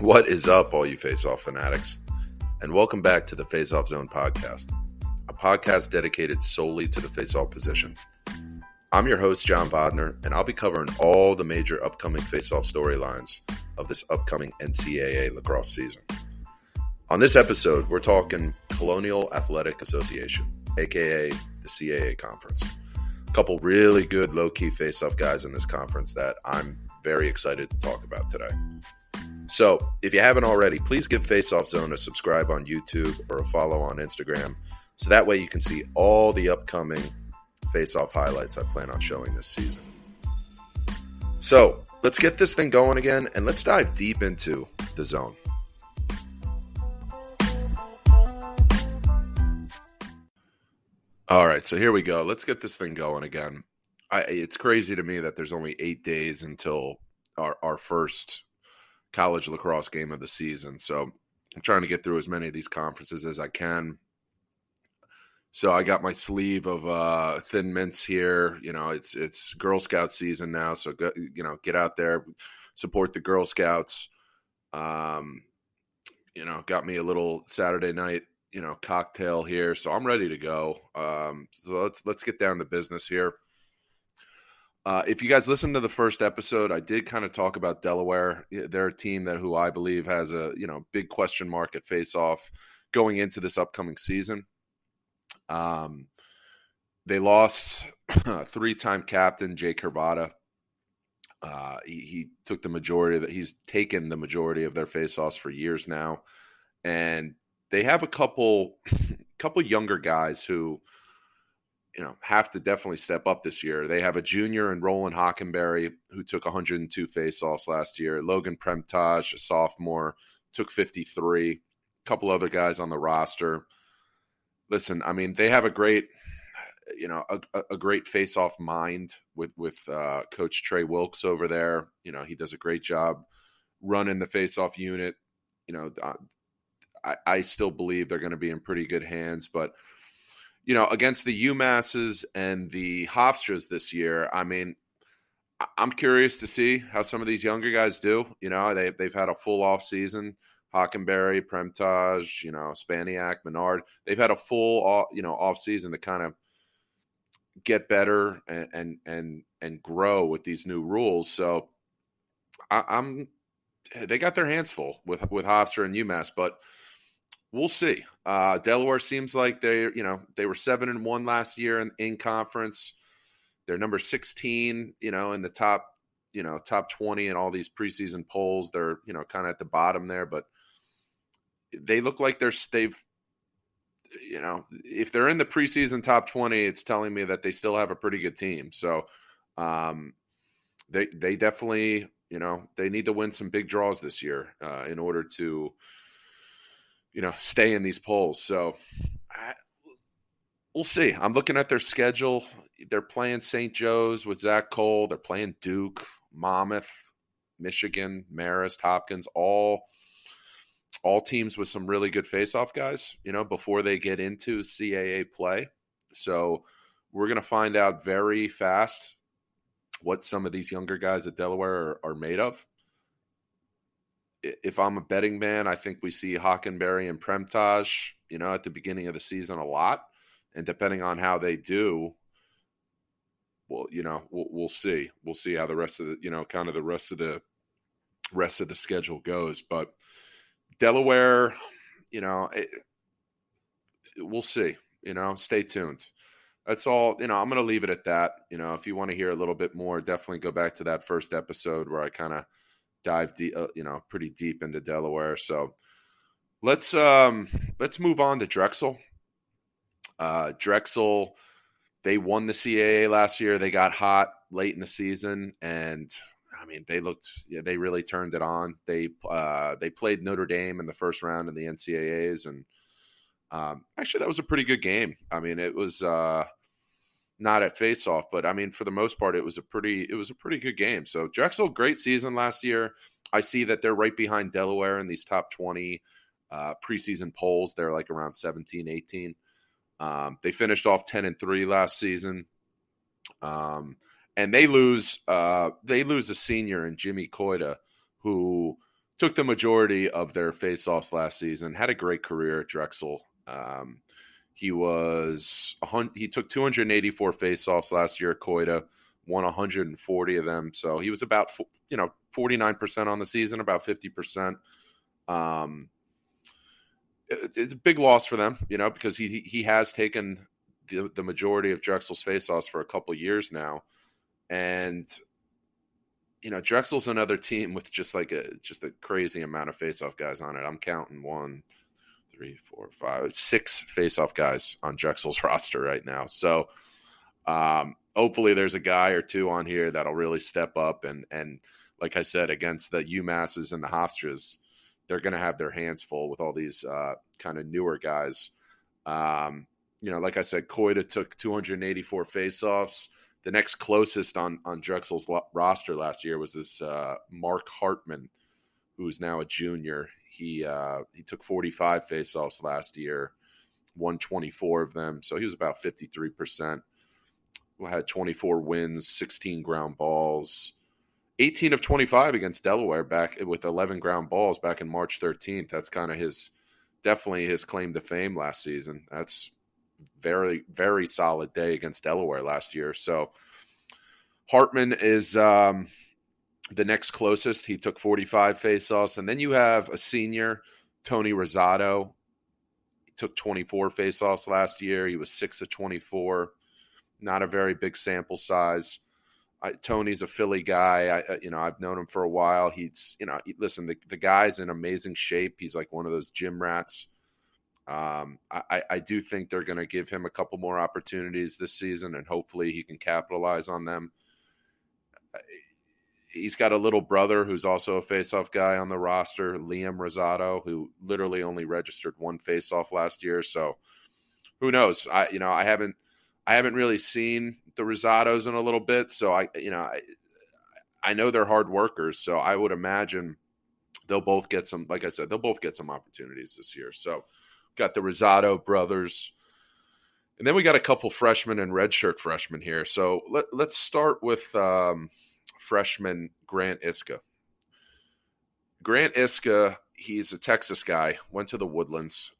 What is up, all you Faceoff fanatics? And welcome back to the Faceoff Zone podcast, a podcast dedicated solely to the Faceoff position. I'm your host, John Bodner, and I'll be covering all the major upcoming Faceoff storylines of this upcoming NCAA lacrosse season. On this episode, we're talking Colonial Athletic Association, aka the CAA Conference. A couple really good low-key Faceoff guys in this conference that I'm very excited to talk about today. So, if you haven't already, please give Faceoff Zone a subscribe on YouTube or a follow on Instagram, so that way you can see all the upcoming Faceoff highlights I plan on showing this season. So, let's get this thing going again, and let's dive deep into the zone. All right, so here we go. Let's get this thing going again. It's crazy to me that there's only 8 days until our first college lacrosse game of the season. So I'm trying to get through as many of these conferences as I can. So I got my sleeve of Thin Mints here. You know, it's Girl Scout season now. So, get out there, support the Girl Scouts. Got me a little Saturday night, cocktail here. So I'm ready to go. So let's get down to business here. If you guys listened to the first episode, I did kind of talk about Delaware. They're a team who I believe has a big question mark at Faceoff going into this upcoming season. They lost three-time captain Jake Hervada. He took the majority of it. He's taken the majority of their Faceoffs for years now, and they have a couple younger guys who have to definitely step up this year. They have a junior in Roland Hockenberry who took 102 faceoffs last year. Logan Premtage, a sophomore, took 53. A couple other guys on the roster. Listen, I mean, they have a great, a great faceoff mind with Coach Trey Wilkes over there. He does a great job running the faceoff unit. I still believe they're going to be in pretty good hands, but against the Umasses and the Hofstras this year, I mean, I'm curious to see how some of these younger guys do. They've had a full off season. Hockenberry, Premtage, Spaniak, Menard. They've had a full, off season to kind of get better and grow with these new rules. So they got their hands full with Hofstra and UMass, but we'll see. Delaware seems like they were 7-1 last year in conference. They're number 16, in the top 20 in all these preseason polls. They're, kind of at the bottom there, but they look like if they're in the preseason top 20, it's telling me that they still have a pretty good team. So, they definitely, they need to win some big draws this year, in order to, stay in these polls. So we'll see. I'm looking at their schedule. They're playing St. Joe's with Zach Cole. They're playing Duke, Monmouth, Michigan, Marist, Hopkins, all teams with some really good faceoff guys, before they get into CAA play. So we're going to find out very fast what some of these younger guys at Delaware are made of. If I'm a betting man, I think we see Hockenberry and Premtage, at the beginning of the season a lot. And depending on how they do, well, we'll see. We'll see how the rest of the, rest of the schedule goes. But Delaware, we'll see. Stay tuned. That's all. I'm going to leave it at that. If you want to hear a little bit more, definitely go back to that first episode where I kind of dive deep, pretty deep into Delaware. So let's move on to Drexel. Drexel, they won the CAA last year. They got hot late in the season, and I mean, they really turned it on. They played Notre Dame in the first round in the NCAAs, and actually that was a pretty good game. I mean, it was not at Faceoff, but I mean, for the most part, it was a pretty good game. So Drexel, great season last year. I see that they're right behind Delaware in these top 20 preseason polls. They're like around 17, 18. They finished off 10-3 last season. And they lose a senior in Jimmy Coida, who took the majority of their faceoffs last season. Had a great career at Drexel. He took 284 faceoffs last year at Coita, won 140 of them. So he was about 49% on the season, about 50%. It's a big loss for them, because he has taken the majority of Drexel's faceoffs for a couple years now, and Drexel's another team with just a crazy amount of faceoff guys on it. I'm counting 1, 3, 4, 5, 6 faceoff guys on Drexel's roster right now. So hopefully there's a guy or two on here that'll really step up and like I said, against the Umasses and the Hofstras, they're going to have their hands full with all these kind of newer guys. Like I said, Coita took 284 faceoffs. The next closest on Drexel's roster last year was this Mark Hartman, who's now a junior. He took 45 faceoffs last year, won 24 of them, so he was about 53%. Had 24 wins, 16 ground balls, 18 of 25 against Delaware back with 11 ground balls back in March 13th. That's kind of definitely his claim to fame last season. That's very, very solid day against Delaware last year. So Hartman is the next closest. He took 45 faceoffs. And then you have a senior, Tony Rosado. He took 24 faceoffs last year. He was 6 of 24. Not a very big sample size. Tony's a Philly guy. I've known him for a while. He's, listen, the guy's in amazing shape. He's like one of those gym rats. I do think they're going to give him a couple more opportunities this season, and hopefully he can capitalize on them. He's got a little brother who's also a faceoff guy on the roster, Liam Rosado, who literally only registered 1 faceoff last year. So who knows? I haven't really seen the Rosados in a little bit, so I know they're hard workers, so I would imagine they'll both get some. Like I said, they'll both get some opportunities this year. So, got the Rosado brothers, and then we got a couple freshmen and redshirt freshmen here. So let's start with freshman Grant Iska. Grant Iska, he's a Texas guy, went to the Woodlands.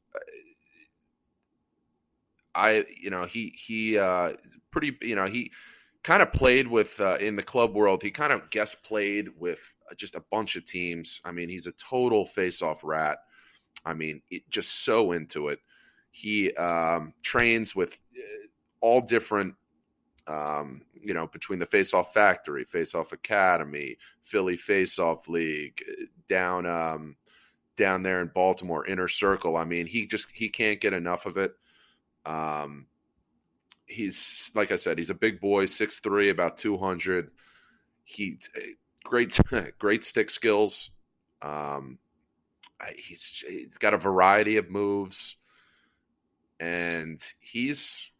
He kind of played with in the club world. He kind of guest played with just a bunch of teams. I mean, he's a total face-off rat. I mean, just so into it. He trains with all different, between the Face-Off Factory, Face-Off Academy, Philly Face-Off League, down there in Baltimore, Inner Circle. I mean, he can't get enough of it. He's, like I said, he's a big boy, 6'3", about 200. He's great stick skills. He's got a variety of moves, and he's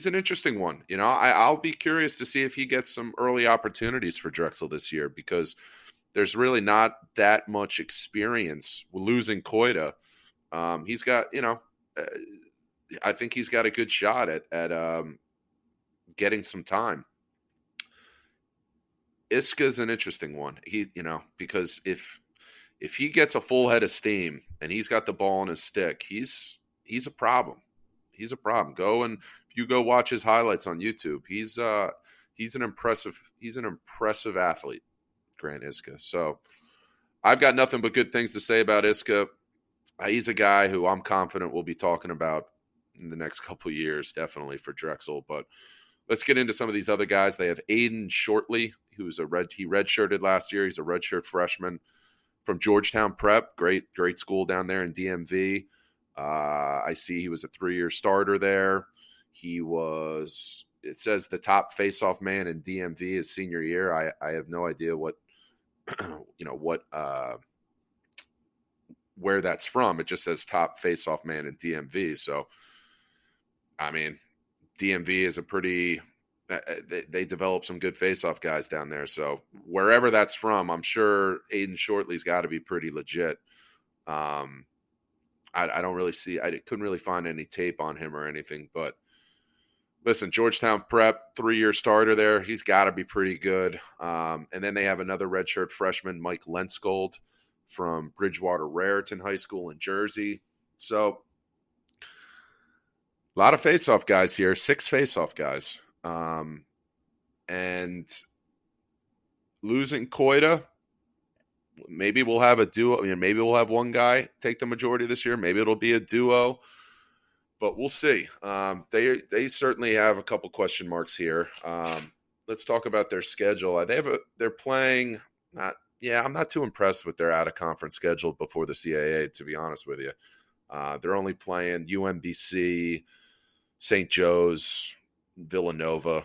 an interesting one. I'll be curious to see if he gets some early opportunities for Drexel this year, because there's really not that much experience losing Coita. He's got, I think he's got a good shot at getting some time. Iska's an interesting one. Because if he gets a full head of steam and he's got the ball in his stick, he's a problem. He's a problem. If you go watch his highlights on YouTube, he's an impressive athlete, Grant Iska. So I've got nothing but good things to say about Iska. He's a guy who I'm confident we'll be talking about in the next couple of years, definitely for Drexel. But let's get into some of these other guys. They have Aidan Shortly, who's he redshirted last year. He's a redshirt freshman from Georgetown Prep. Great school down there in DMV. I see he was a 3-year starter there. He was, it says, the top face-off man in DMV his senior year. I have no idea where that's from. It just says top face-off man in DMV. So, I mean, DMV is they develop some good face-off guys down there. So wherever that's from, I'm sure Aidan Shortly's got to be pretty legit. I couldn't really find any tape on him or anything, but listen, Georgetown Prep, 3-year starter there. He's got to be pretty good. And then they have another redshirt freshman, Mike Lensgold from Bridgewater Raritan High School in Jersey. So a lot of face-off guys here, 6 face-off guys. And losing Koida, maybe we'll have a duo. Maybe we'll have one guy take the majority this year. Maybe it'll be a duo, but we'll see. They certainly have a couple question marks here. Let's talk about their schedule. They're playing. I'm not too impressed with their out-of-conference schedule before the CAA, to be honest with you. They're only playing UMBC, St. Joe's, Villanova.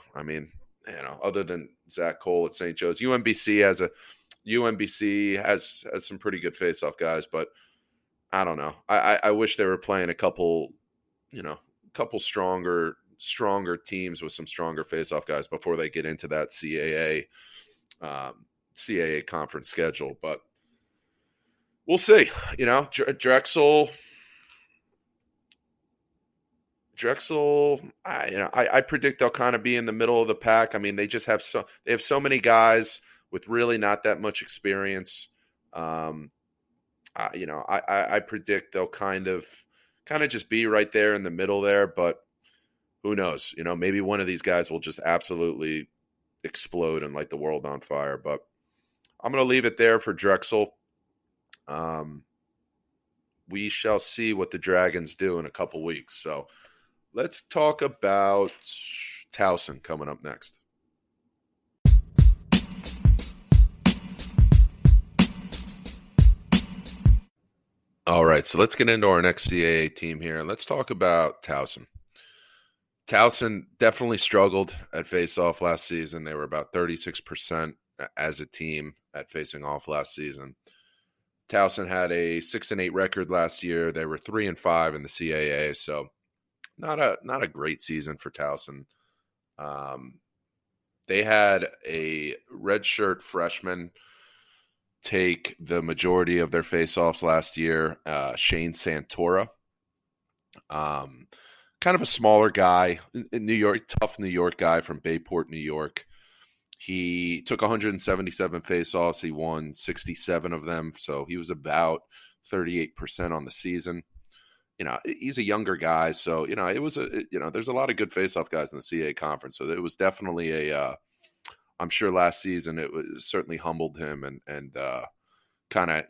Other than Zach Cole at St. Joe's, UMBC has some pretty good face-off guys, but I don't know. I wish they were playing a couple stronger teams with some stronger face-off guys before they get into that CAA conference schedule. But we'll see. Drexel, I predict they'll kind of be in the middle of the pack. They just have so many guys with really not that much experience. I predict they'll kind of just be right there in the middle there, but who knows? Maybe one of these guys will just absolutely explode and light the world on fire. But I'm going to leave it there for Drexel. We shall see what the Dragons do in a couple weeks. So let's talk about Towson coming up next. All right, so let's get into our next CAA team here, and let's talk about Towson. Towson definitely struggled at face-off last season. They were about 36% as a team at facing off last season. Towson had a 6-8 record last year. They were 3-5 in the CAA, so not a great season for Towson. They had a redshirt freshman take the majority of their face-offs last year, Shane Santora. Kind of a smaller guy in New York, tough New York guy from Bayport, New York. He took 177 face-offs. He won 67 of them, so he was about 38% on the season. He's a younger guy, so it was there's a lot of good face-off guys in the CAA conference. So it was definitely I'm sure last season it was certainly humbled him, and kind of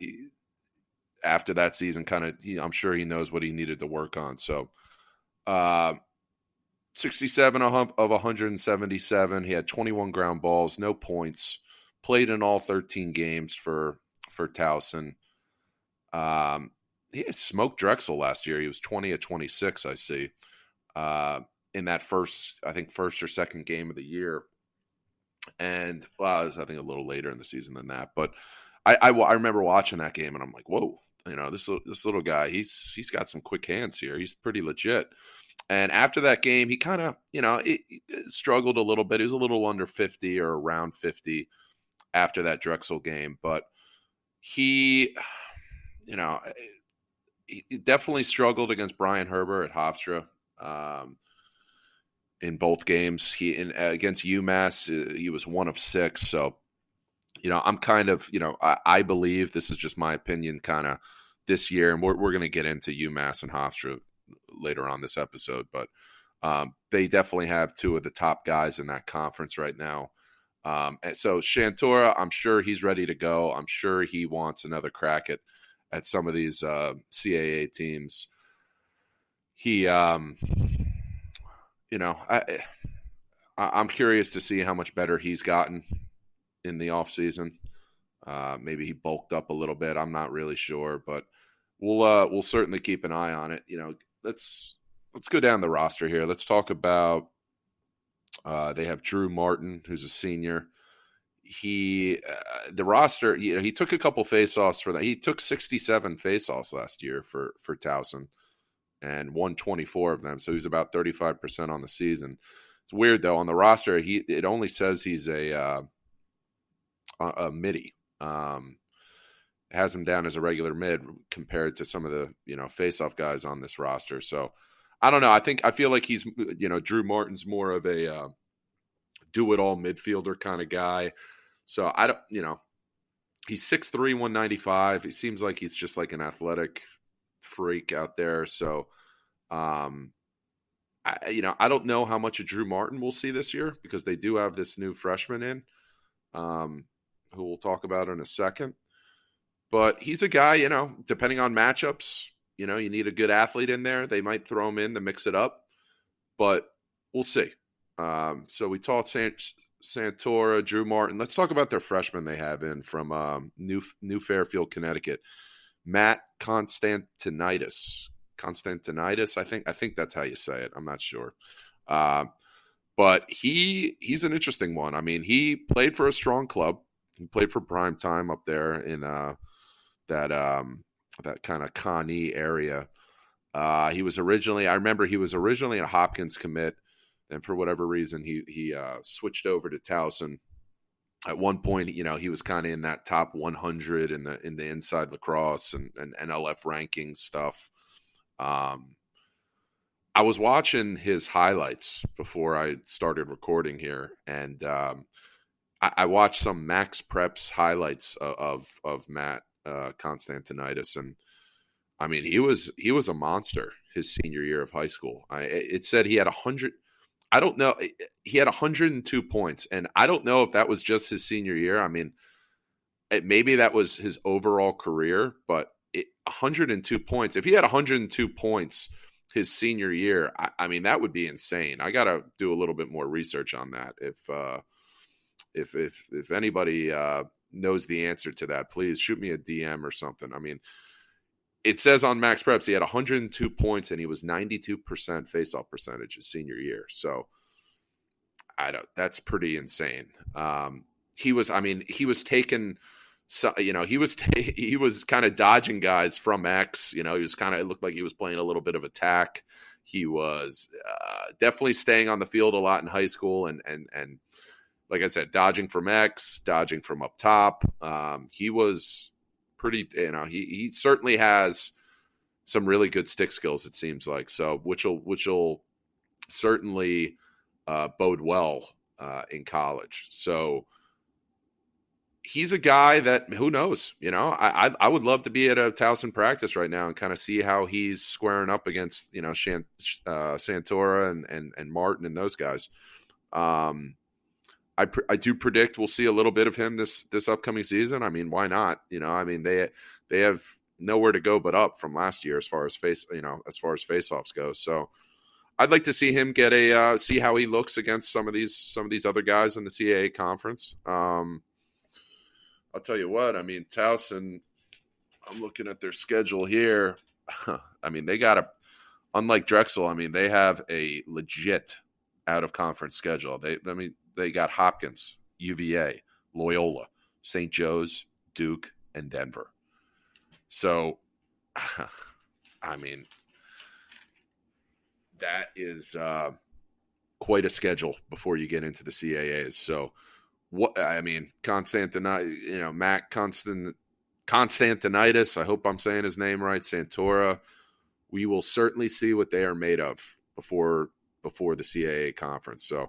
after that season, I'm sure he knows what he needed to work on. So 67 of 177. He had 21 ground balls, no points, played in all 13 games for Towson. He had smoked Drexel last year. He was 20 of 26, I see, in that first or second game of the year. And it was, I think, a little later in the season than that. But I remember watching that game, and I'm like, whoa, this little guy, he's got some quick hands here. He's pretty legit. And after that game, he kind of, he struggled a little bit. He was a little under 50 or around 50 after that Drexel game. But he definitely struggled against Brian Herbert at Hofstra in both games. Against UMass, he was 1 of 6. So, I'm kind of, I believe, this is just my opinion, kind of this year, and we're going to get into UMass and Hofstra later on this episode, but they definitely have 2 of the top guys in that conference right now. And so Santora, I'm sure he's ready to go. I'm sure he wants another crack at some of these CAA teams. He, I'm curious to see how much better he's gotten in the off season. Maybe he bulked up a little bit. I'm not really sure, but we'll certainly keep an eye on it. Let's go down the roster here. Let's talk about they have Drew Martin, who's a senior. The roster, he took a couple face-offs for that. He took 67 face-offs last year for Towson and won 24 of them. So he's about 35% on the season. It's weird though. On the roster, it only says he's a midi. Has him down as a regular mid compared to some of the face-off guys on this roster. So I don't know. I feel like he's Drew Martin's more of a do-it-all midfielder kind of guy. So I don't He's 6'3", 195. He seems like he's just like an athletic freak out there. So, I don't know how much of Drew Martin we'll see this year because they do have this new freshman in, who we'll talk about in a second. But he's a guy, depending on matchups, you need a good athlete in there. They might throw him in to mix it up, but we'll see. So we talked Santora, Drew Martin. Let's talk about their freshman they have in from New Fairfield, Connecticut. Matt Constantinitis. I think that's how you say it. I'm not sure. But he's an interesting one. I mean, he played for a strong club. He played for Prime Time up there in that kind of Connie area. I remember he was originally a Hopkins commit, and for whatever reason he switched over to Towson. At one point, he was kind of in that top 100 in the inside lacrosse and NLF rankings stuff. I was watching his highlights before I started recording here, and I watched some Max Preps highlights of Matt Constantinitis, and I mean he was a monster his senior year of high school. It said he had 100. I don't know. He had 102 points, and I don't know if that was just his senior year. I mean, maybe that was his overall career, but 102 points. If he had 102 points his senior year, I mean, that would be insane. I got to do a little bit more research on that. If anybody knows the answer to that, please shoot me a DM or something. I mean, it says on Max Preps he had 102 points and he was 92% faceoff percentage his senior year. So that's pretty insane. He was taking. So, he was kind of dodging guys from X. He was it looked like he was playing a little bit of attack. He was definitely staying on the field a lot in high school, and like I said, dodging from X, dodging from up top. He was pretty. He certainly has some really good stick skills. It seems like so, which will certainly bode well in college. So. He's a guy that who knows, I would love to be at a Towson practice right now and kind of see how he's squaring up against, Santora and Martin and those guys. I do predict we'll see a little bit of him this upcoming season. I mean, why not? They have nowhere to go but up from last year as far as faceoffs go. So I'd like to see him get see how he looks against some of these other guys in the CAA conference. I'll tell you what, I mean, Towson, I'm looking at their schedule here. I mean, unlike Drexel, I mean, they have a legit out-of-conference schedule. They got Hopkins, UVA, Loyola, St. Joe's, Duke, and Denver. So, I mean, that is quite a schedule before you get into the CAAs. So, Matt Constantinitis, I hope I'm saying his name right, Santora, we will certainly see what they are made of before the CAA conference. So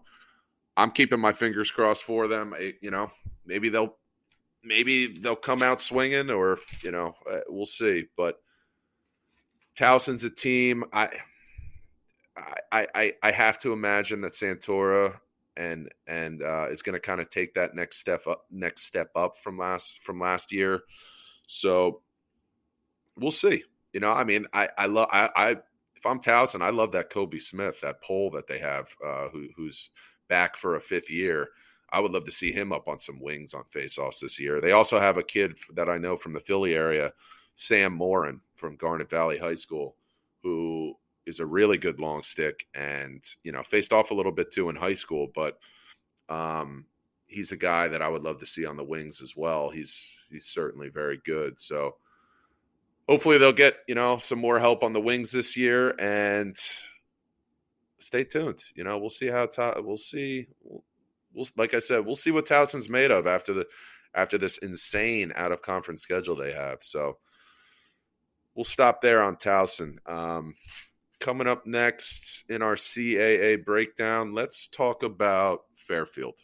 I'm keeping my fingers crossed for them. Maybe they'll come out swinging or, we'll see. But Towson's a team. I have to imagine that Santora and is going to kind of take that next step up from last year. So we'll see. If I'm Towson, I love that Kobe Smith, that pole that they have, who's back for a fifth year. I would love to see him up on some wings on faceoffs this year. They also have a kid that I know from the Philly area, Sam Morin from Garnet Valley High School, who is a really good long stick and, faced off a little bit too in high school, but he's a guy that I would love to see on the wings as well. He's certainly very good. So hopefully they'll get, some more help on the wings this year, and stay tuned. We'll see how like I said, we'll see what Towson's made of after this insane out of conference schedule they have. So we'll stop there on Towson. Coming up next in our CAA breakdown, let's talk about Fairfield.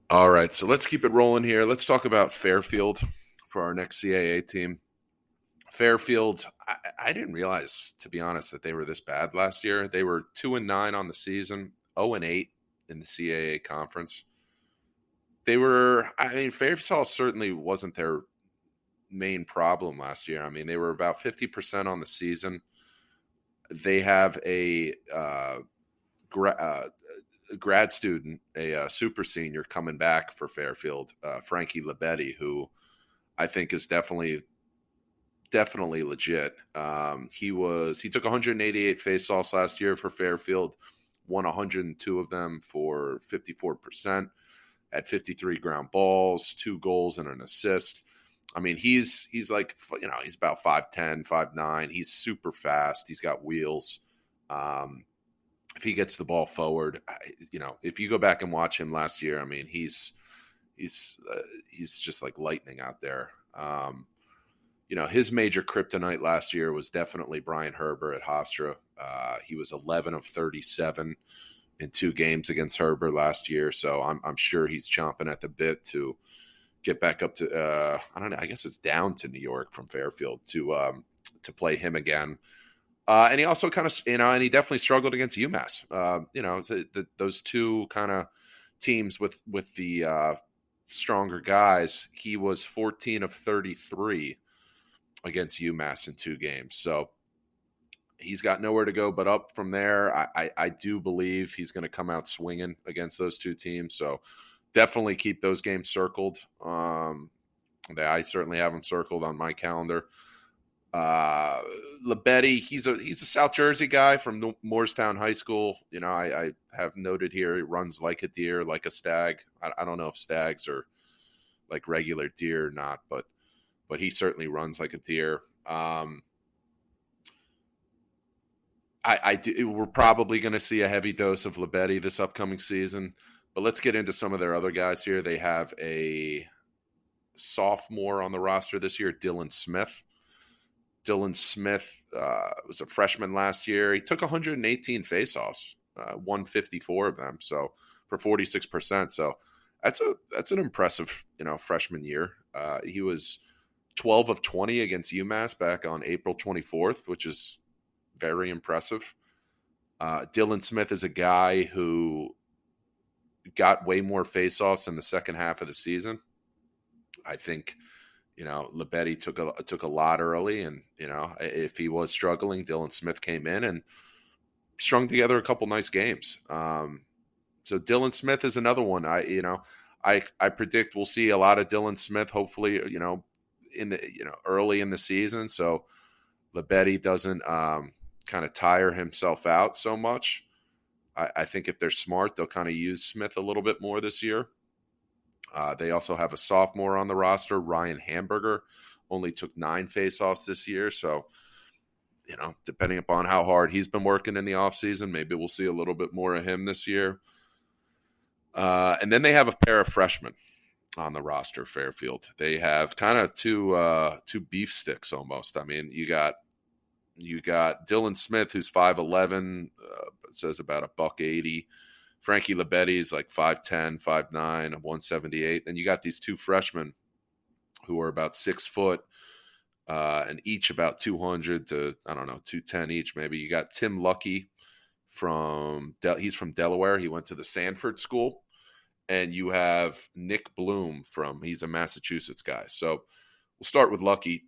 All right, so let's keep it rolling here. Let's talk about Fairfield for our next CAA team. Fairfield, I didn't realize, to be honest, that they were this bad last year. They were 2-9 on the season, 0-8 in the CAA conference. Fairfield certainly wasn't their main problem last year. I mean, they were about 50% on the season. They have a grad student, a super senior coming back for Fairfield, Frankie Libetti, who I think is definitely legit. He took 188 faceoffs last year for Fairfield, won 102 of them for 54%, had 53 ground balls, 2 goals and an assist. I mean, he's like, he's about 5'10", 5'9". He's super fast. He's got wheels. If he gets the ball forward, if you go back and watch him last year, I mean, he's just like lightning out there. His major kryptonite last year was definitely Brian Herbert at Hofstra. He was 11 of 37 in 2 games against Herbert last year, so I'm sure he's chomping at the bit to get back up to I don't know. I guess it's down to New York from Fairfield to play him again. And he also kind of, and he definitely struggled against Umass. Those two kind of teams with the stronger guys. He was 14 of 33 against Umass in 2 games. So he's got nowhere to go but up from there. I do believe he's going to come out swinging against those 2 teams. So definitely keep those games circled. I certainly have them circled on my calendar. Libetti, he's a South Jersey guy from Morristown High School. I have noted here he runs like a deer, like a stag. I don't know if stags are like regular deer or not, but he certainly runs like a deer. We're probably going to see a heavy dose of Libetti this upcoming season, but let's get into some of their other guys here. They have a sophomore on the roster this year, Dylan Smith. Dylan Smith was a freshman last year. He took 118 faceoffs, 154 of them, so for 46%. So that's an impressive, freshman year. He was 12 of 20 against UMass back on April 24th, which is very impressive. Dylan Smith is a guy who got way more faceoffs in the second half of the season. I think Libetti took a lot early, and if he was struggling, Dylan Smith came in and strung together a couple nice games. So Dylan Smith is another one. I predict we'll see a lot of Dylan Smith. Hopefully, in the early in the season, so Libetti doesn't kind of tire himself out so much. I think if they're smart, they'll kind of use Smith a little bit more this year. They also have a sophomore on the roster, Ryan Hamburger, only took 9 faceoffs this year. So, depending upon how hard he's been working in the offseason, maybe we'll see a little bit more of him this year. And then they have a pair of freshmen on the roster, Fairfield. They have kind of two beef sticks almost. I mean, you got Dylan Smith, who's 5'11", says about $180. Frankie Libetti's like 5'10", 5'9", 178. Then you got these 2 freshmen who are about 6 foot and each about 200 to, 210 each maybe. You got Tim Lucky he's from Delaware. He went to the Sanford School. And you have Nick Bloom he's a Massachusetts guy. So we'll start with Lucky.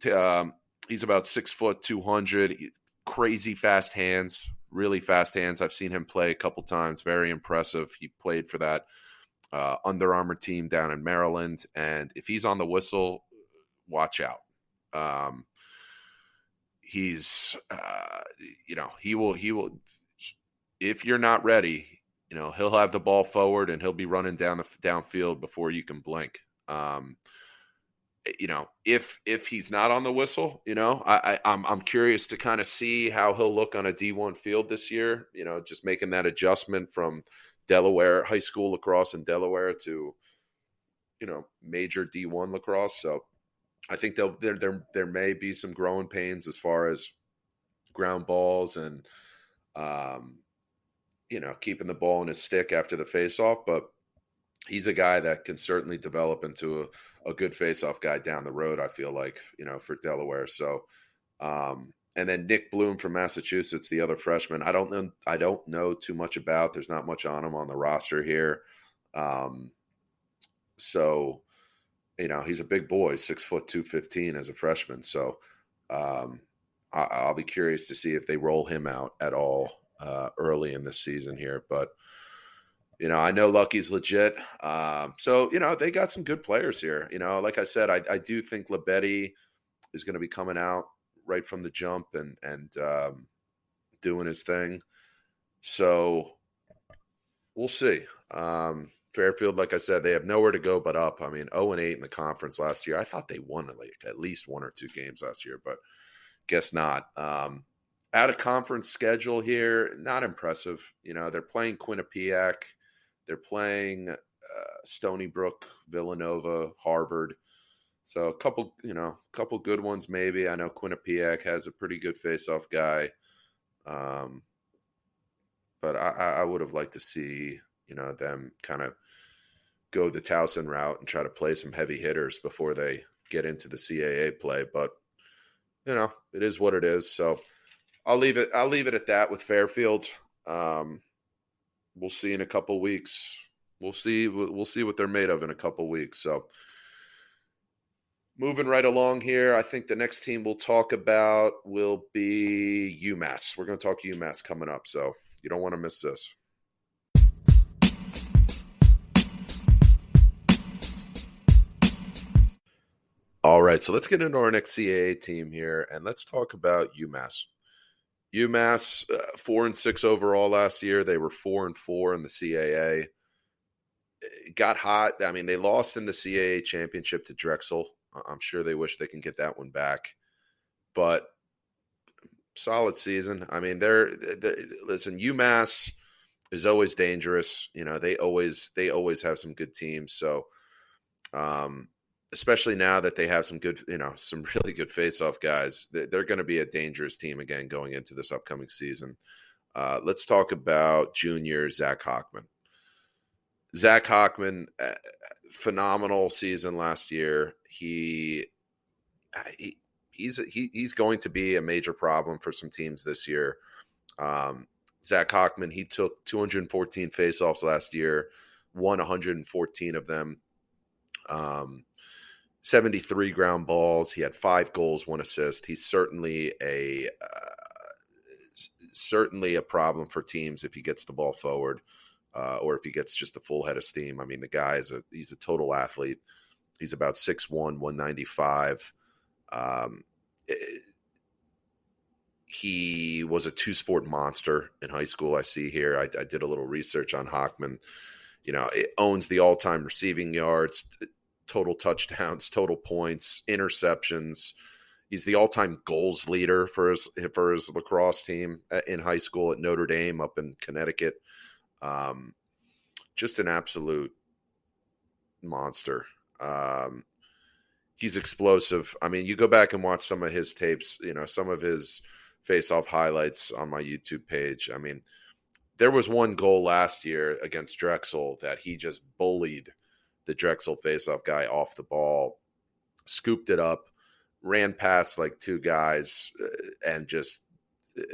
He's about 6 foot, 200, crazy fast hands. Really fast hands. I've seen him play a couple times. Very impressive. He played for that Under Armour team down in Maryland. And if he's on the whistle, watch out. He's, he will, if you're not ready, he'll have the ball forward and he'll be running downfield before you can blink. If he's not on the whistle, I'm curious to kind of see how he'll look on a D1 field this year. Just making that adjustment from Delaware high school lacrosse in Delaware to, major D1 lacrosse. So I think there may be some growing pains as far as ground balls and keeping the ball in his stick after the faceoff, but he's a guy that can certainly develop into a good faceoff guy down the road, I feel like, for Delaware. So, and then Nick Bloom from Massachusetts, the other freshman, I don't know too much about. There's not much on him on the roster here. So, he's a big boy, 6', 215 as a freshman. So, I'll be curious to see if they roll him out at all early in this season here. But, I know Lucky's legit. So, they got some good players here. Like I said, I do think Lebetti is going to be coming out right from the jump and doing his thing. So we'll see. Fairfield, like I said, they have nowhere to go but up. I mean, 0-8 in the conference last year. I thought they won like at least one or two games last year, but guess not. Out of conference schedule here, not impressive. They're playing Quinnipiac. They're playing Stony Brook, Villanova, Harvard. So a couple good ones maybe. I know Quinnipiac has a pretty good face-off guy. But I would have liked to see, them kind of go the Towson route and try to play some heavy hitters before they get into the CAA play. But, it is what it is. So I'll leave it at that with Fairfield. We'll see in a couple weeks. We'll see what they're made of in a couple weeks. So moving right along here, I think the next team we'll talk about will be Umass. We're going to talk Umass coming up, so you don't want to miss this. All right, so let's get into our next CAA team here, and let's talk about Umass. Umass 4-6 overall last year. They were 4-4 in the CAA. It got hot. I mean, they lost in the CAA championship to Drexel. I'm sure they wish they can get that one back, but solid season. I mean, listen, UMass is always dangerous. They always have some good teams. So, especially now that they have some good, some really good face-off guys, they're going to be a dangerous team again going into this upcoming season. Let's talk about junior Zach Hochman. Zach Hochman, phenomenal season last year. He's going to be a major problem for some teams this year. Zach Hochman, he took 214 faceoffs last year, won 114 of them, 73 ground balls. He had 5 goals, 1 assist. He's certainly a problem for teams if he gets the ball forward. Or if he gets just a full head of steam. I mean, the guy he's a total athlete. He's about 6'1", 195. He was a 2-sport monster in high school. I see here. I did a little research on Hochman. It owns the all-time receiving yards, total touchdowns, total points, interceptions. He's the all-time goals leader for his lacrosse team in high school at Notre Dame up in Connecticut. Just an absolute monster. He's explosive. I mean, you go back and watch some of his tapes, some of his face-off highlights on my YouTube page. I mean, there was one goal last year against Drexel that he just bullied the Drexel face-off guy off the ball, scooped it up, ran past like 2 guys, and just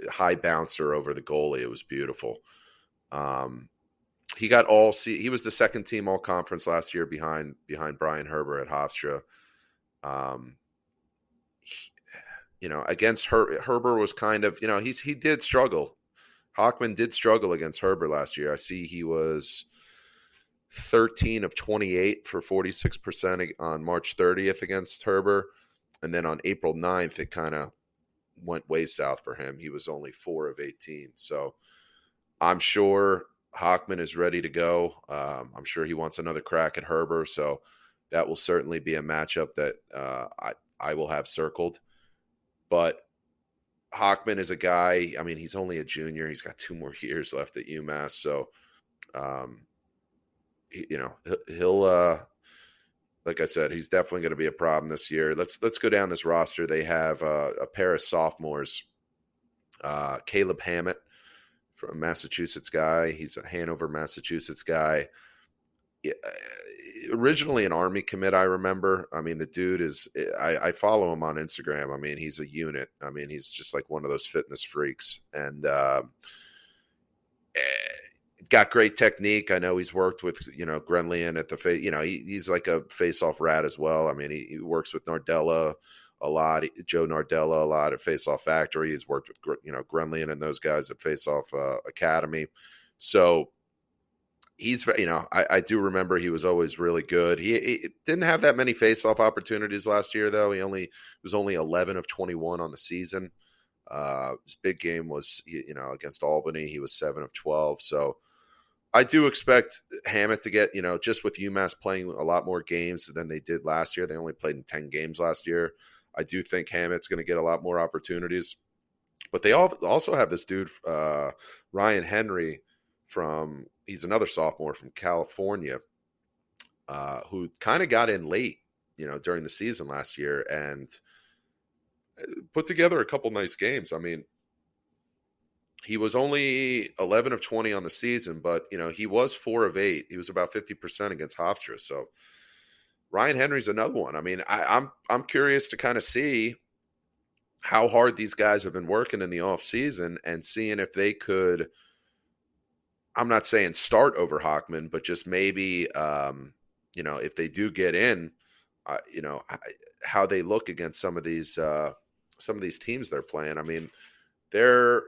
high bouncer over the goalie. It was beautiful. He got he was the second team all conference last year behind Brian Herbert at Hofstra. Against Herbert was kind of, he did struggle. Hochman did struggle against Herbert last year. I see he was 13 of 28 for 46% on March 30th against Herbert. And then on April 9th, it kind of went way south for him. He was only 4 of 18. So I'm sure Hochman is ready to go. I'm sure he wants another crack at Herbert. So that will certainly be a matchup that I will have circled. But Hochman is a guy, I mean, he's only a junior. He's got 2 more years left at UMass. So, he'll like I said, he's definitely going to be a problem this year. Let's go down this roster. They have a pair of sophomores, Caleb Hammett, from Massachusetts guy. He's a Hanover, Massachusetts guy. originally an Army commit, I remember. I mean, the dude is, I follow him on Instagram. I mean, he's a unit. I mean, he's just like one of those fitness freaks. And got great technique. I know he's worked with, Grenlian at the face. He's like a face-off rat as well. I mean, he works with Nardella a lot, Joe Nardella a lot at Faceoff Factory. He's worked with, Grenlian and those guys at Faceoff Academy. So he's, I do remember he was always really good. He didn't have that many face-off opportunities last year, though. He was only 11 of 21 on the season. His big game was, against Albany. He was 7 of 12. So I do expect Hammett to get, just with UMass playing a lot more games than they did last year. They only played in 10 games last year. I do think Hammett's going to get a lot more opportunities. But they also have this dude, Ryan Henry, he's another sophomore from California, who kind of got in late, during the season last year and put together a couple nice games. I mean, he was only 11 of 20 on the season, but, he was 4 of 8. He was about 50% against Hofstra. So Ryan Henry's another one. I mean, I'm curious to kind of see how hard these guys have been working in the off season and seeing if they could, I'm not saying start over Hochman, but just maybe, if they do get in, how they look against some of these teams they're playing. I mean, they're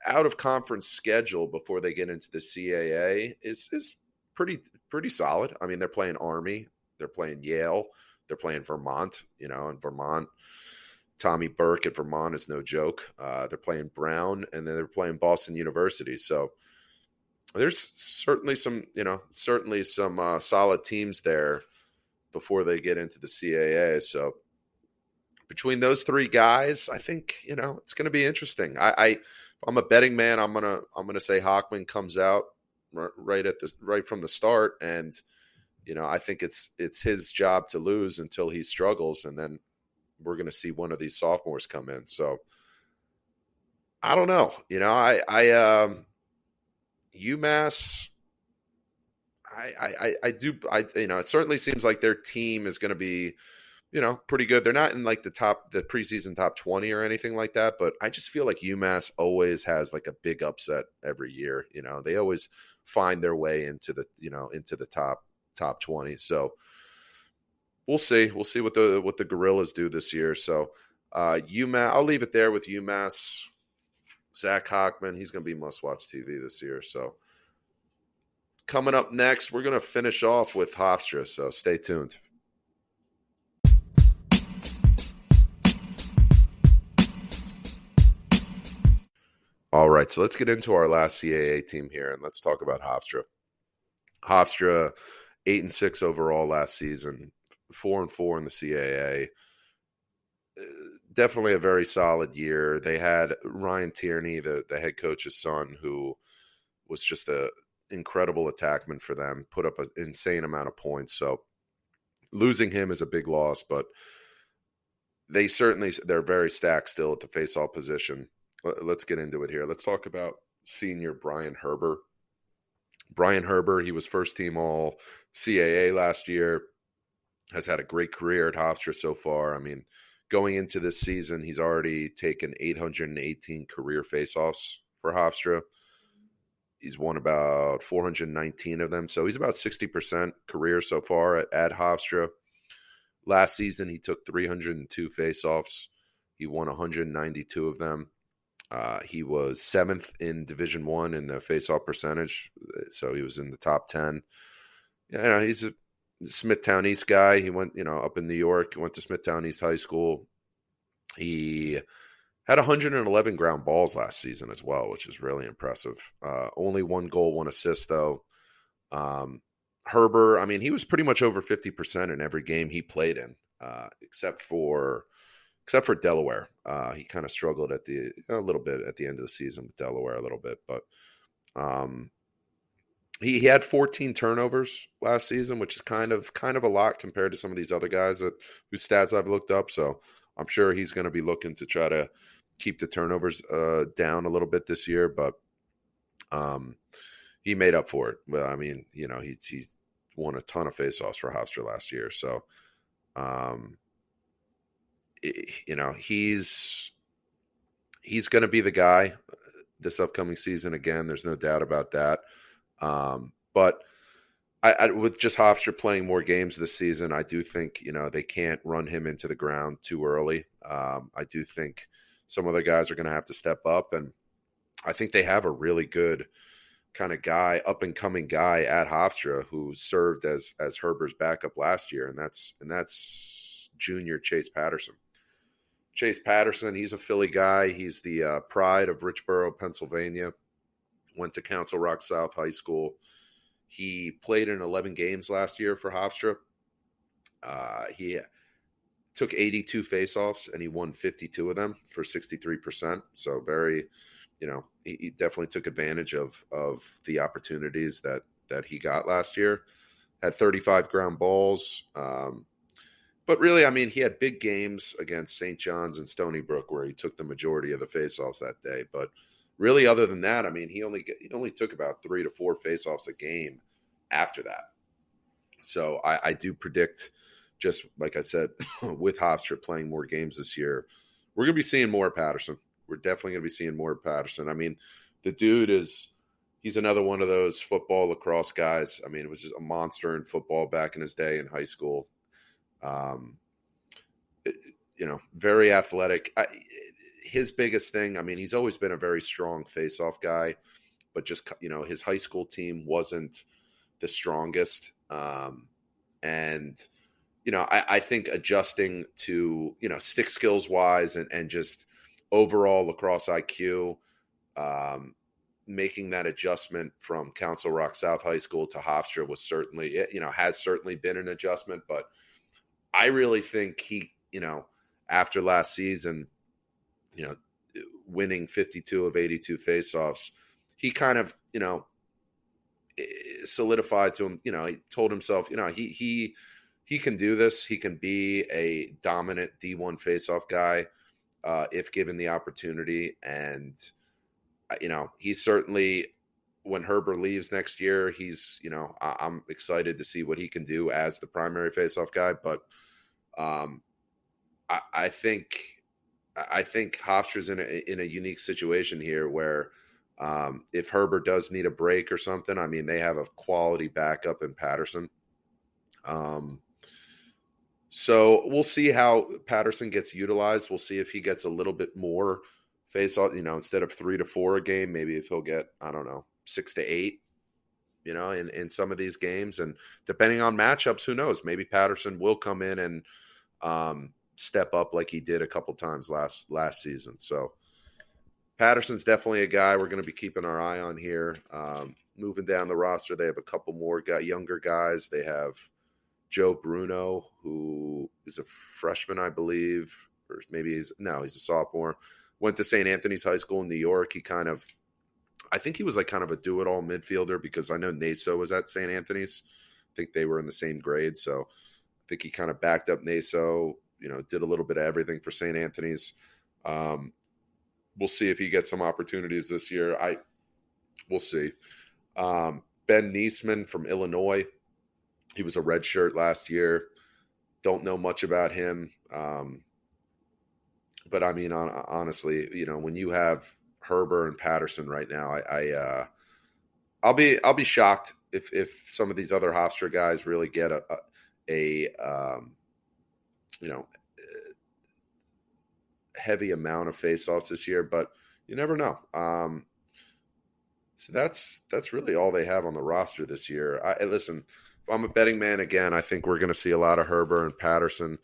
out of conference schedule before they get into the CAA is pretty solid. I mean, they're playing Army, they're playing Yale, they're playing Vermont, and Vermont, Tommy Burke at Vermont is no joke. They're playing Brown, and then they're playing Boston University. So there's certainly some solid teams there before they get into the CAA. So between those 3 guys, I think, it's going to be interesting. I'm a betting man. I'm gonna say Hochman comes out right from the start, and I think it's his job to lose until he struggles, and then we're gonna see one of these sophomores come in. So I don't know. UMass. It certainly seems like their team is going to be, pretty good. They're not in like the preseason top 20 or anything like that, but I just feel like UMass always has like a big upset every year. They always find their way into the top 20. So we'll see what the Gorillas do this year. So UMass, I'll leave it there with UMass. Zach Hochman, he's going to be must-watch TV this year. So coming up next, we're going to finish off with Hofstra, so stay tuned. All right, so let's get into our last CAA team here, and let's talk about Hofstra. Hofstra, 8-6 overall last season, 4-4 in the CAA. Definitely a very solid year. They had Ryan Tierney, the head coach's son, who was just an incredible attackman for them, put up an insane amount of points. So losing him is a big loss, but they're very stacked still at the faceoff position. Let's get into it here. Let's talk about senior Brian Herbert. Brian Herbert, he was first team all CAA last year, has had a great career at Hofstra so far. I mean, going into this season, he's already taken 818 career faceoffs for Hofstra. He's won about 419 of them, so he's about 60% career so far at Hofstra. Last season, he took 302 faceoffs. He won 192 of them. He was 7th in Division I in the faceoff percentage, so he was in the top 10. He's a Smithtown East guy. He went, up in New York. He went to Smithtown East High School. He had 111 ground balls last season as well, which is really impressive. Only 1 goal, 1 assist, though. Herbert, I mean, he was pretty much over 50% in every game he played in, except for Delaware. He kind of struggled a little bit at the end of the season with Delaware a little bit, but he had 14 turnovers last season, which is kind of a lot compared to some of these other guys whose stats I've looked up. So I'm sure he's going to be looking to try to keep the turnovers down a little bit this year, but he made up for it. Well, I mean, he's won a ton of faceoffs for Hofstra last year. So, he's going to be the guy this upcoming season. Again, there's no doubt about that. But I with just Hofstra playing more games this season, I do think, they can't run him into the ground too early. I do think some other guys are going to have to step up, and I think they have a really good kind of guy, up and coming guy at Hofstra who served as Herbert's backup last year, and that's junior Chase Patterson. Chase Patterson, he's a Philly guy. He's the pride of Richboro, Pennsylvania. Went to Council Rock South High School. He played in 11 games last year for Hofstra. He took 82 faceoffs, and he won 52 of them for 63%. So very, he definitely took advantage of the opportunities that he got last year. Had 35 ground balls. But really, I mean, he had big games against St. John's and Stony Brook where he took the majority of the faceoffs that day. But really, other than that, I mean, he only took about 3 to 4 faceoffs a game after that. So I do predict, just like I said, with Hofstra playing more games this year, we're going to be seeing more Patterson. We're definitely going to be seeing more Patterson. I mean, the dude he's another one of those football lacrosse guys. I mean, it was just a monster in football back in his day in high school. Very athletic. His biggest thing, I mean, he's always been a very strong face-off guy, but just, his high school team wasn't the strongest. I think adjusting to, stick skills wise and just overall lacrosse IQ, making that adjustment from Council Rock South High School to Hofstra was certainly, has certainly been an adjustment, but I really think he, after last season, winning 52 of 82 faceoffs, he kind of, solidified to him, he told himself, he can do this. He can be a dominant D1 faceoff guy if given the opportunity. And, he's certainly, when Herbert leaves next year, he's, I'm excited to see what he can do as the primary faceoff guy. But I think Hofstra's in a unique situation here where if Herbert does need a break or something, I mean, they have a quality backup in Patterson. So we'll see how Patterson gets utilized. We'll see if he gets a little bit more face-off, instead of 3 to 4 a game, maybe if he'll get, 6 to 8, in some of these games. And depending on matchups, who knows? Maybe Patterson will come in and step up like he did a couple times last season. So Patterson's definitely a guy we're going to be keeping our eye on here. Moving down the roster, they have a couple more younger guys. They have Joe Bruno, who is a freshman, I believe, or maybe he's a sophomore. Went to St. Anthony's High School in New York. I think he was like kind of a do-it-all midfielder because I know Naso was at St. Anthony's. I think they were in the same grade, so I think he kind of backed up Naso, did a little bit of everything for St. Anthony's. We'll see if he gets some opportunities this year. We'll see. Ben Niesman from Illinois. He was a redshirt last year. Don't know much about him. But I mean, honestly, when you have Herbert and Patterson right now, I'll be shocked if some of these other Hofstra guys really get a heavy amount of faceoffs this year, but you never know. So that's really all they have on the roster this year. Listen, if I'm a betting man again, I think we're going to see a lot of Herbert and Patterson.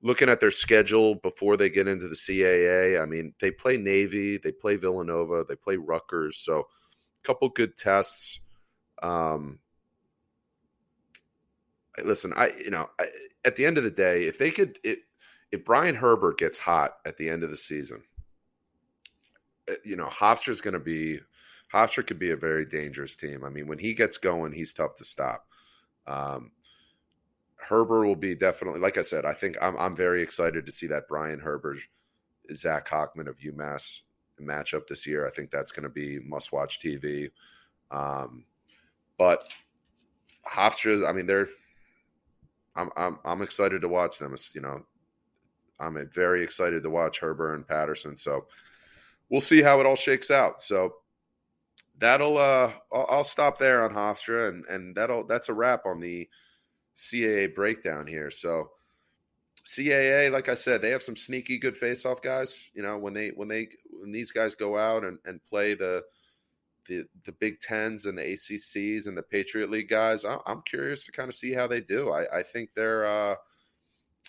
Looking at their schedule before they get into the CAA, I mean, they play Navy, they play Villanova, they play Rutgers, so a couple good tests. Listen, at the end of the day, if Brian Herbert gets hot at the end of the season, Hofstra could be a very dangerous team. I mean, when he gets going, he's tough to stop. Herbert will be definitely, like I said, I think I'm very excited to see that Brian Herbert, Zach Hochman of Umass matchup this year. I think that's going to be must-watch TV. But Hofstra, I mean, I'm excited to watch them. I'm very excited to watch Herbert and Patterson. So we'll see how it all shakes out. So I'll stop there on Hofstra, and that's a wrap on the CAA breakdown here. So CAA, like I said, they have some sneaky good face-off guys. When these guys go out and play the Big Tens and the ACCs and the Patriot League guys, I'm curious to kind of see how they do. I think they're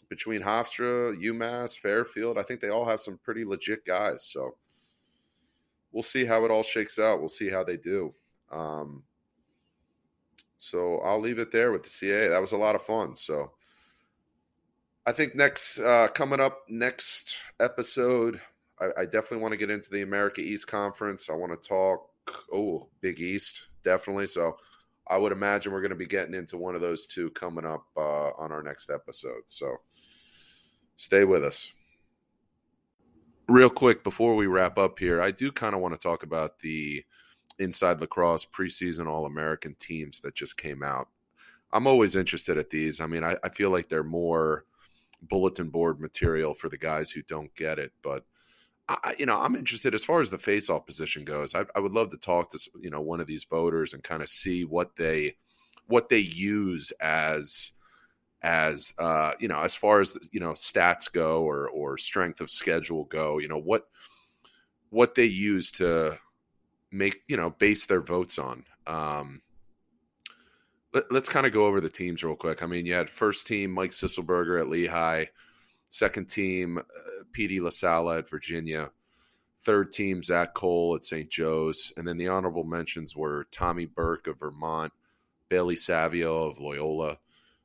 between Hofstra, UMass, Fairfield, I think they all have some pretty legit guys. So we'll see how it all shakes out. We'll see how they do. So I'll leave it there with the CAA. That was a lot of fun. So I think coming up next episode, I definitely want to get into the America East Conference. I want to talk, Big East, definitely. So I would imagine we're going to be getting into one of those two coming up on our next episode. So stay with us. Real quick, before we wrap up here, I do kind of want to talk about the Inside Lacrosse preseason All-American teams that just came out. I'm always interested at these. I mean, I feel like they're more bulletin board material for the guys who don't get it. But, I'm interested as far as the face-off position goes. I would love to talk to, one of these voters and kind of see what they use as as far as stats go or strength of schedule go, what they use to make base their votes on. Let's kind of go over the teams real quick. I mean, you had first team Mike Sisselberger at Lehigh, second team PD LaSalle at Virginia, third team Zach Cole at St. Joe's, and then the honorable mentions were Tommy Burke of Vermont, Bailey Savio of Loyola,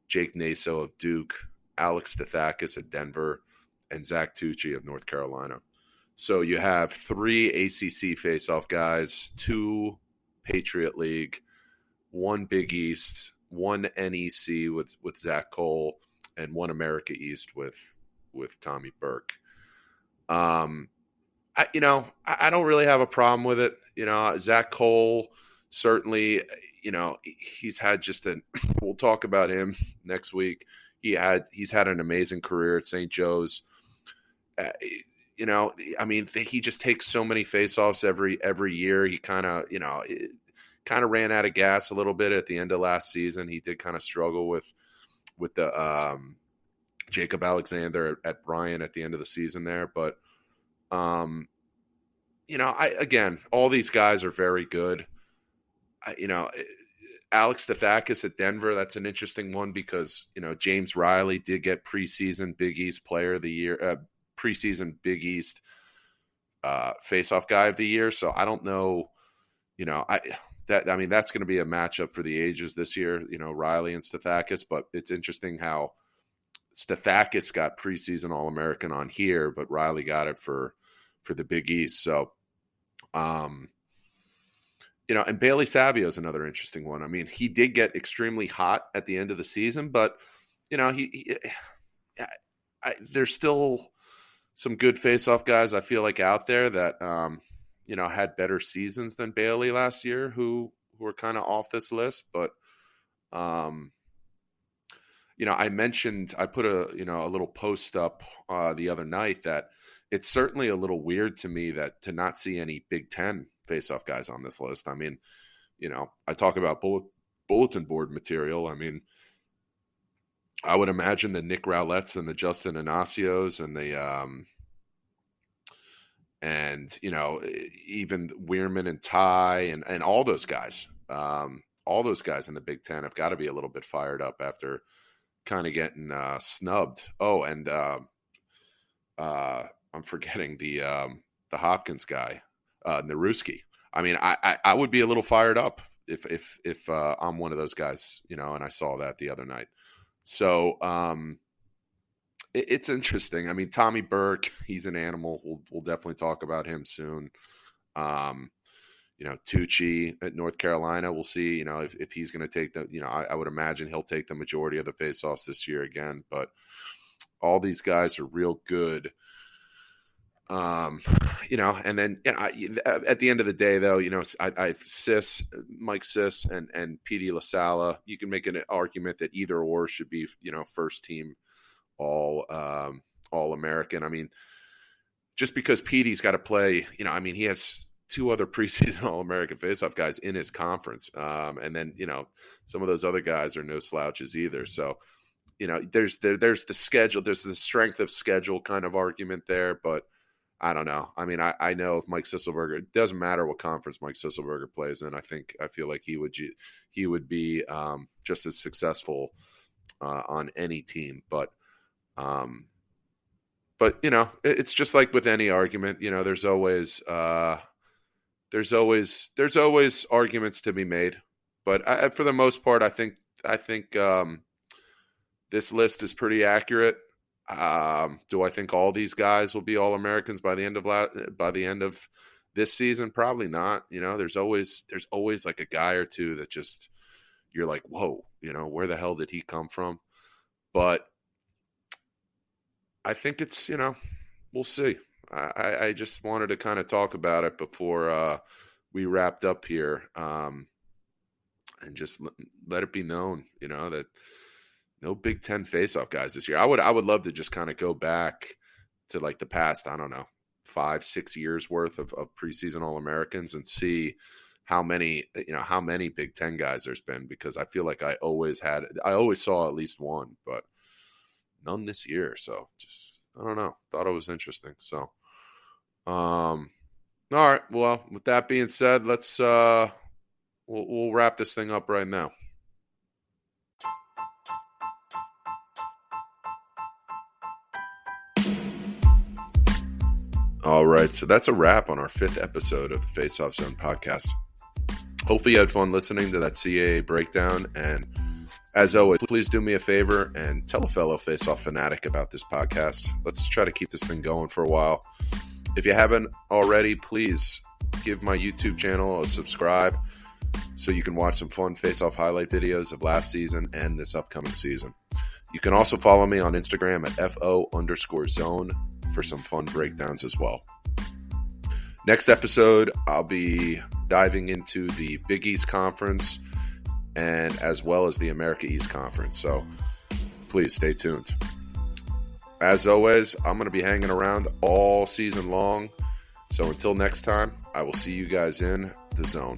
Jake Naso of Duke, Alex Stathakis at Denver, and Zach Tucci of North Carolina. So you have 3 ACC face-off guys, 2 Patriot League, 1 Big East, 1 NEC with Zach Cole, and 1 America East with Tommy Burke. I don't really have a problem with it. Zach Cole, certainly, he's had we'll talk about him next week. He's had an amazing career at St. Joe's. He just takes so many faceoffs every year. He kind of ran out of gas a little bit at the end of last season. He did kind of struggle with the Jacob Alexander at Bryant at the end of the season there. But, all these guys are very good. Alex Stathakis at Denver, that's an interesting one because, James Riley did get preseason Big East Player of the Year, preseason Big East face-off guy of the year. So I don't know, that's going to be a matchup for the ages this year, Riley and Stathakis, but it's interesting how Stathakis got preseason All-American on here, but Riley got it for the Big East. So, and Bailey Savio is another interesting one. I mean, he did get extremely hot at the end of the season, but, there's still some good face-off guys I feel like out there that, had better seasons than Bailey last year who were kind of off this list. But, I put a little post up the other night that it's certainly a little weird to me to not see any Big Ten face-off guys on this list. I mean, I talk about bulletin board material. I mean, I would imagine the Nick Rowletts and the Justin Inacios and the even Weirman and Ty and all those guys in the Big Ten have got to be a little bit fired up after kind of getting snubbed. Oh, and I'm forgetting the Hopkins guy, Naruski. I mean, I would be a little fired up if I'm one of those guys, and I saw that the other night. So it's interesting. I mean, Tommy Burke, he's an animal. We'll definitely talk about him soon. Tucci at North Carolina, we'll see, if he's going to take I would imagine he'll take the majority of the faceoffs this year again. But all these guys are real good. And then at the end of the day, though, I Mike Sis and PD LaSala, you can make an argument that either or should be, first team all American. I mean, just because PD's got to play, he has two other preseason All-American faceoff guys in his conference. And then, some of those other guys are no slouches either. So, there's the schedule, there's the strength of schedule kind of argument there, but I don't know. I mean, I know if Mike Sisselberger, it doesn't matter what conference Mike Sisselberger plays in. I feel like he would be just as successful on any team. But it's just like with any argument. There's always arguments to be made. But for the most part, I think this list is pretty accurate. Do I think all these guys will be All-Americans by the end of this season? Probably not. There's always like a guy or two that just you're like, whoa, where the hell did he come from? But I think it's, we'll see. I just wanted to kind of talk about it before we wrapped up here, and just let it be known, that no Big Ten faceoff guys this year. I would love to just kind of go back to like the past, I don't know, 5-6 years worth of preseason All-Americans and see how many Big Ten guys there's been, because I feel like I always saw at least one, but none this year. So just, I don't know. Thought it was interesting. So, all right. Well, with that being said, let's, we'll wrap this thing up right now. All right, so that's a wrap on our 5th episode of the Faceoff Zone podcast. Hopefully you had fun listening to that CAA breakdown, and as always, please do me a favor and tell a fellow Faceoff fanatic about this podcast. Let's try to keep this thing going for a while. If you haven't already, please give my YouTube channel a subscribe so you can watch some fun Faceoff highlight videos of last season and this upcoming season. You can also follow me on Instagram at FO_zone for some fun breakdowns as well. Next episode, I'll be diving into the Big East Conference and as well as the America East Conference. So please stay tuned. As always, I'm going to be hanging around all season long. So until next time, I will see you guys in the zone.